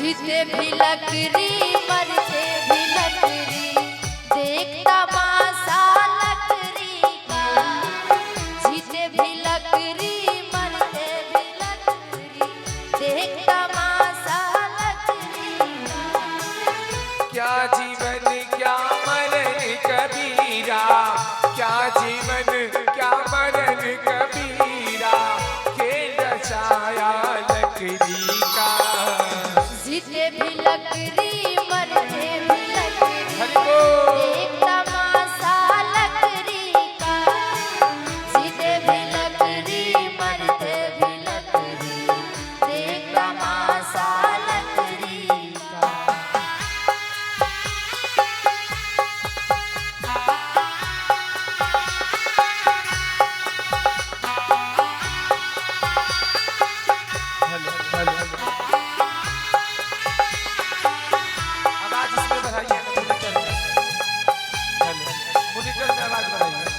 जीते भी लकड़ी मरते भी लकड़ी, देख तमाशा लकड़ी का। जीते भी लकड़ी मरते भी लकड़ी, देख तमाशा लकड़ी का। क्या जीवन क्या मरण कबीरा, क्या जीवन क्या मरण कबीरा, खेल रचाया लकड़ी का। जीते भी लकड़ी मरते भी लकड़ी, हरि बोल। देख तमाशा लकड़ी का। जीते भी लकड़ी मरते भी लकड़ी, देख तमाशा लकड़ी का। हेलो हेलो हेलो, आवाज इसमें बढ़ाइए मॉनिटर में। हेलो, मॉनिटर में आवाज बढ़ाइए।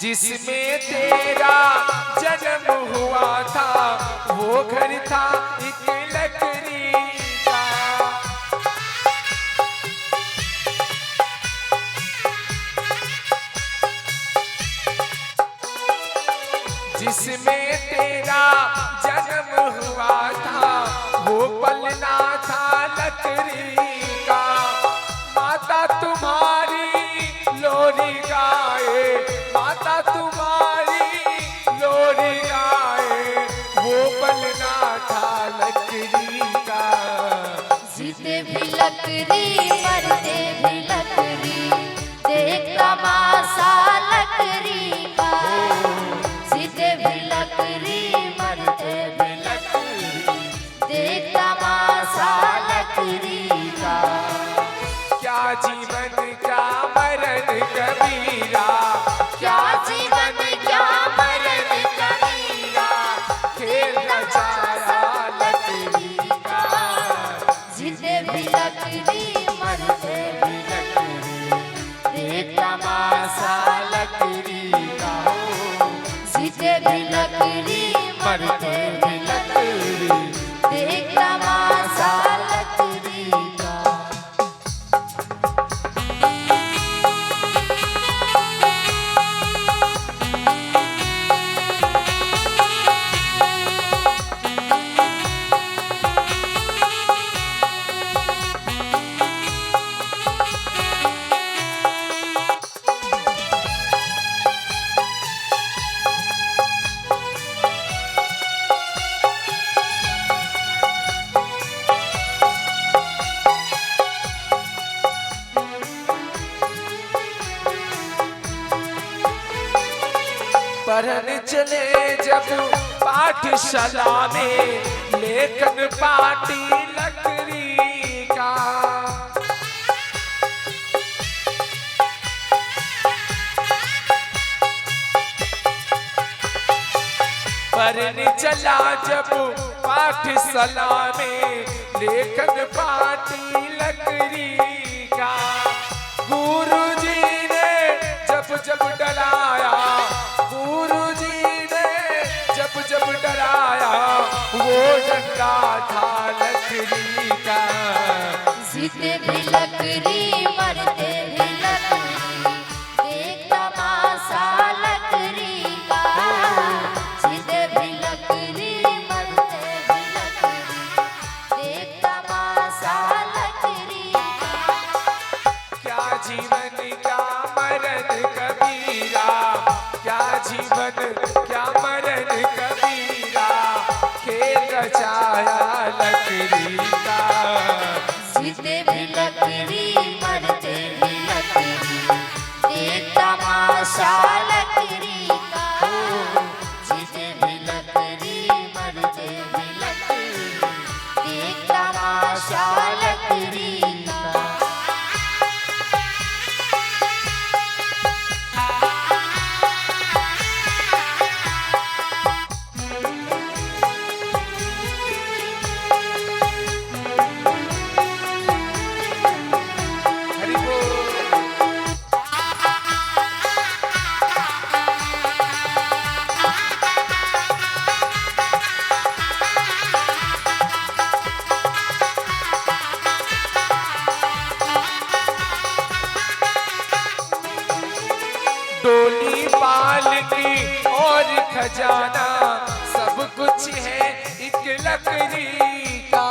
जिसमें तेरा जन्म हुआ था, वो घर था एक लकड़ी का। जिसमें तेरा जन्म हुआ था, वो पलना था लकड़ी का। माता तुम्हारी लोरी गाए, माता तुम्हारी लोरी गाए, वो पलना था लकड़ी का। जीते भी लकड़ी मरते भी लकड़ी, देख तमाशा लकड़ी का। जीते भी लकड़ी मरते भी लकड़ी, देख तमाशा लकड़ी का। क्या जीवन क्या मरण कबीरा, क्या जीवन क्या मरण कबीरा, खेल रचाया लकड़ी का। जीते भी लकड़ी मरते भी लकड़ी, देख तमाशा लकड़ी का। जीते भी लकड़ी मरते भी लकड़ी, देख तमाशा लकड़ी का। पढ़ने चले जब पाठशाला में, लेखन पाटी लकड़ी का। पढ़ने चला जब पाठशाला में, लेखन पाटी लकड़ी का। गुरुजी ने जब जब डराया, गुरुजी ने जब जब डराया, वो डंडा था लकड़ी का। जीते भी लकड़ी मरते भी लकड़ी, देख तमाशा लकड़ी का। जीते भी लकड़ी मरते भी लकड़ी, देख तमाशा लकड़ी का। क्या जीवन क्या मरण कबीरा, क्या जीवन क्या मरण कबीरा, खेल रचाया लकड़ी का। जीते भी लकड़ी मरते भी लकड़ी, देख तमाशा लकड़ी का। जीते भी लकड़ी मरते भी लकड़ी, देख तमाशा लकड़ी का। खजाना सब कुछ है एक लकड़ी का।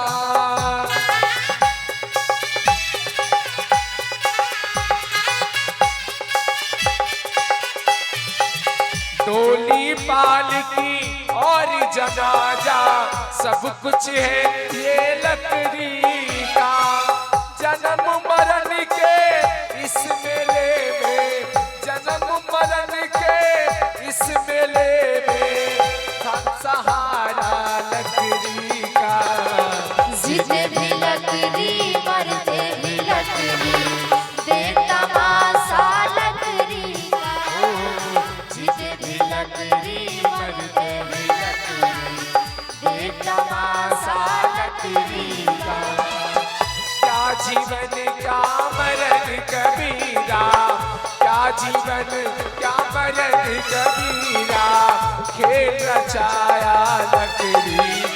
डोली पालकी और जनाजा सब कुछ है ये लकड़ी का। जन्म मरण के इस मेले में, जन्म मरण के इस मेले में सहारा लकड़ी का। जीते भी लकड़ी मरते भी लकड़ी, देता मासा लकड़ी का। जीते भी लकड़ी मरते भी लकड़ी, देता मासा लकड़ी का। क्या जीवन क्या मरण कबीरा, क्या जीवन क्या मरण कबीरा, खेल रचाया लकड़ी